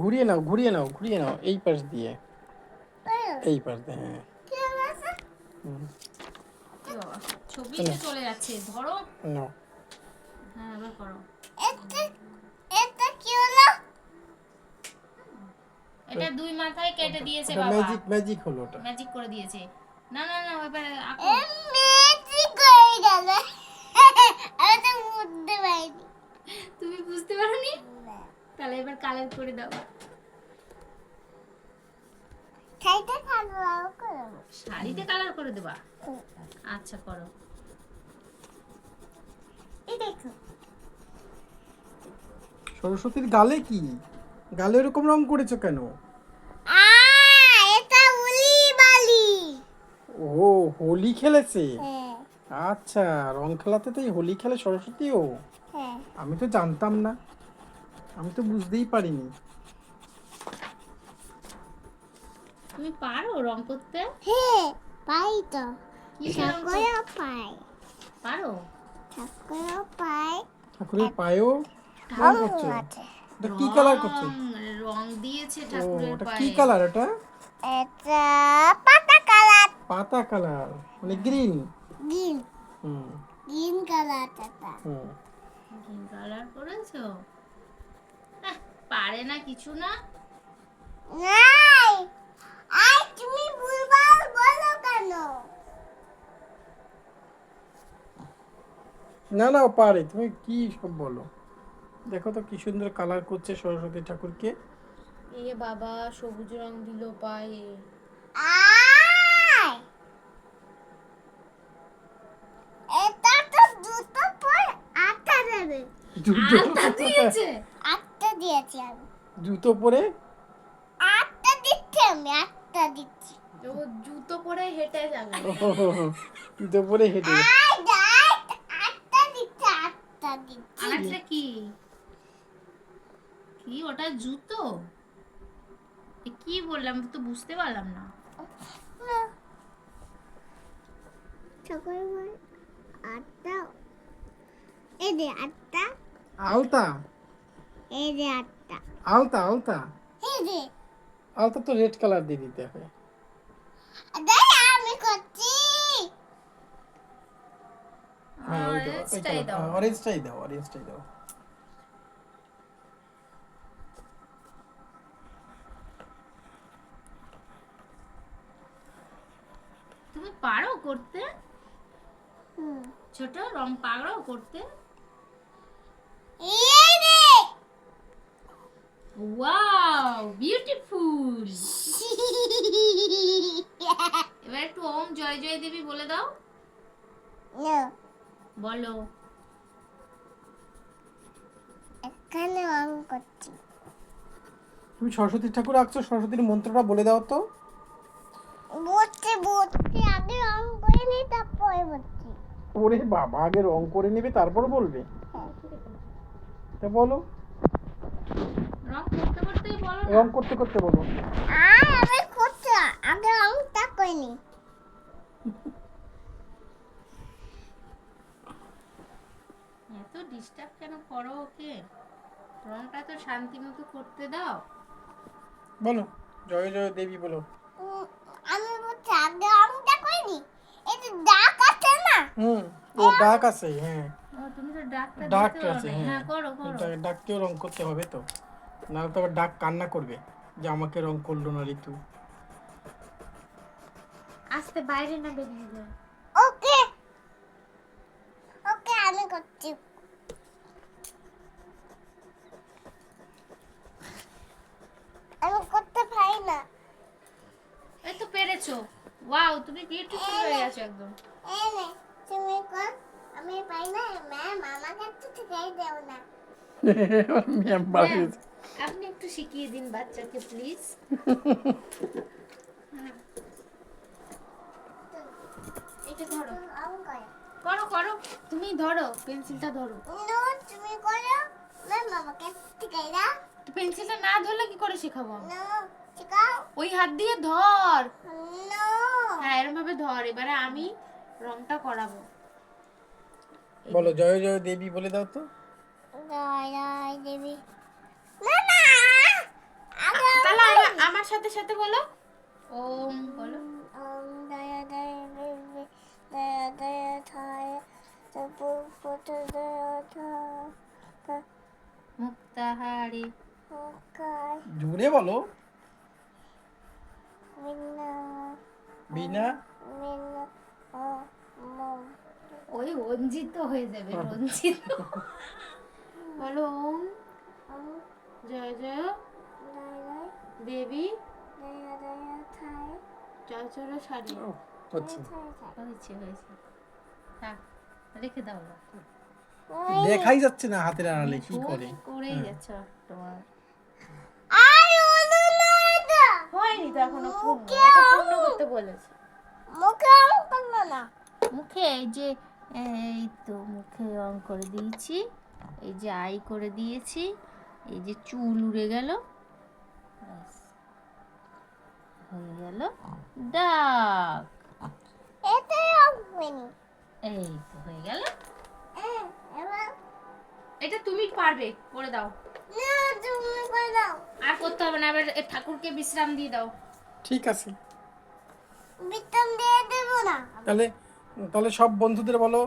ঘুরিয়ে নাও, ঘুরিয়ে নাও, ঘুরিয়ে নাও এই পাশ দিয়ে, এই পাশ দিয়ে, হ্যাঁ। হুম, কি বাবা, ছবিতে চলে যাচ্ছে, ধরো। নাও। হ্যাঁ, এবার করো। এটা কি হলো? এটা দুই মাথায় কেটে দিয়েছে ওটা বাবা, ম্যাজিক, ম্যাজিক হলো ওটা। ম্যাজিক করে দিয়েছে। না না না, এবার আঁকো। ম্যাজিক হয়ে গেল। আমি তো বুঝতে পারিনি। তুমি বুঝতে পারোনি? তাহলে এবার কালার করে দাও। খাইতে খাবো করবো। শাড়িতে কালার করে দেবা? আচ্ছা, করো। এই দেখো। সরস্বতীর গালে কি? গালে এরকম রং করেছো কেন? এটা উলি বালি। ও, হোলি খেলেছে। হ্যাঁ আচ্ছা, রং খেলাতে তো এই হোলি খেলে সরস্বতীও? হ্যাঁ। আমি তো জানতাম না, আমি তো বুঝতেই পারিনি। তুমি পারো রং করতে? হ্যাঁ পাই তো। কিসের রং ঠাকুরও পাই। পারো? ঠাকুরও পাই। ঠাকুরের পায়েও রং করছো? আছে। এটা কি কালার করছো? রং দিয়েছে ও, ঠাকুরের ওটা কি পায়ে। কালার? এটা এটা পাতা কালার। পাতা কালার, মানে গ্রিন। গ্রিন। হুম গ্রিন কালার এটা। হুম। গ্রিন কালার করেছো? পারে না কিছু না। নাই। আই তুমি ভুলভাল বলো কেন? না না, ও পারে, তুমি কি সব বলো। দেখো তো কি সুন্দর কালার করছে সরস্বতী ঠাকুরকে। এ বাবা, সবুজ রং দিল পায়ে। আই এটা তো দুটো পর আটটা দেবে। জুতো আলতা দিয়েছে। আটটা দিয়েছি আমি। জুতো পরে? আটটা দিচ্ছি আমি, আটটা দিচ্ছি। ও জুতো পরে হেঁটে যাবে। জুতো পরে হেঁটে। আই গাইড আটটা দিচ্ছি, আটটা দিচ্ছি। আরেকটা কি? কি ওটা জুতো? কি বললাম তো বুঝতে পারলাম না। ঠাকুর বল আটটা। এই যে আটটা। আলতা, এই যে আটটা। আলতা, আলতা। এই যে আলতা তো রেড কালার দিয়ে দিতে হয়। দেখ আমি করছি। হ্যাঁ, ওই অরেঞ্জটাই দাও। অরেঞ্জটাই দাও, অরেঞ্জটাই দাও। তুমি পারো করতে? হুম। ছোট রং পারো করতে? এই যে ওয়াও, বিউটিফুল। এবার একটু ওম জয় জয় দেবী বলে দাও। না বলো। এখানে রং করছি। তুমি সরস্বতী ঠাকুর আঁকছো, সরস্বতীর মন্ত্রটা বলে দাও তো। বলছি বলছি আগে রং করে নি তারপরে বলছি। ওরে বাবা, আগে রং করে নেবে তারপর বলবে? তা বলো, রং করতে করতেই বলো না। রং করতে করতে বলো। আমি করছি আগে রংটা করে নি। এত ডিস্টার্ব কেন করো ওকে? রংটা তো শান্তি মতো করতে দাও। বলো, জয় জয় দেবী বলো। আমি বলছি আগে রংটা করে নি। এই যে দাগ আছে না। হুম, ও ডাক আছে, হ্যাঁ। ও তুমি তো ডাকটা ডাক দিতে পারো আছে, না। হ্যাঁ। হ্যাঁ, করো করো। ডাককেও রং করতে হবে তো, নাহলে তো আবার ডাক কান্না করবে যে আমাকে রং করলো না ঋতু। আস্তে, বাইরে না বেরিয়ে যায়। ওকে ওকে আমি করছি। আমি করতে পারি না। এই তো পেরেছো। ওয়াও, তুমি বিউটিফুল হয়ে গেছো একদম। এই নে তুমি কর। আমি পাই না ম্যাম আমাকে একটু শিখাই দাও না। ম্যাম ম্যাম, বাড়িয়েছে। আপনি একটু শিখিয়ে দিন বাচ্চাকে প্লিজ। এটা ধরো। রং করে। করো করো, তুমি ধরো, পেন্সিলটা ধরো। নো তুমি করো। ম্যাম আমাকে শিখাই দাও। তো পেন্সিলটা না ধরলে কি করে শেখাবো আমি? নো শিখাও। ওই হাত দিয়ে ধর। নো হ্যাঁ, এরকম ভাবে ধর। এবারে আমি রংটা করাবো। বলো, জয় জয় দেবী বলে দাও তো। জয় জয় দেবী। না না তাহলে আমার সাথে সাথে বলো ওম বলো দয়া দয়া বেবি দয়া দয়া থায় তবু ফটো দয়া থায় মুক্তাহারি মুখায় জুড়ে বলো। মিনা বিনা মিনা ও মম ওই রঞ্জিত হয়ে যাবে রঞ্জিত বলো ওম জয় জয় দয়া দেবী দয়া দয়া থায় চল শাড়ি ও, হচ্ছে হয়েছে হয়েছে থাক রেখে দাও না দেখাই যাচ্ছে না হাতের আড়ালে কি করে। করেই যাচ্ছ তোমার আর ওলো না এটা হয়নি তো এখনো পূর্ণ করতে বলেছে মুখে আম করলো না মুখে এই যে এই তো মুখে রং করে দিয়েছি এই যে আই করে দিয়েছি এই যে চুল উড়ে গেল ব্যাস, হয়ে গেল ডাক এটাই অফিনি এই তো হয়ে গেল এবার এটা তুমি পারবে করে দাও না তুমি করে দাও আর করতে হবে না এবার এ ঠাকুরকে বিশ্রাম দিয়ে দাও ঠিক আছে, বিতম দিয়ে দেব না তাহলে তাহলে সব বন্ধুদের বলো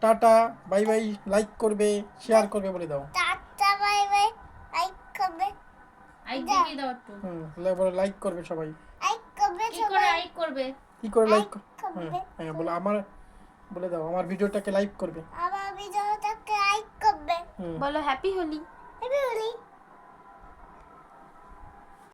টাটা বাই বাই, লাইক করবে শেয়ার করবে বলে দাও। টাটা বাই বাই লাইক করবে আই দিয়ে দাও একটু লাইক করবে সবাই। লাইক করবে কি করে আই করবে কি করে লাইক করবে হ্যাঁ বলো আমার বলে দাও আমার ভিডিওটাকে লাইক করবে। আমার ভিডিওটাকে লাইক করবে হুম বলো হ্যাপি হোলি হ্যাপি হোলি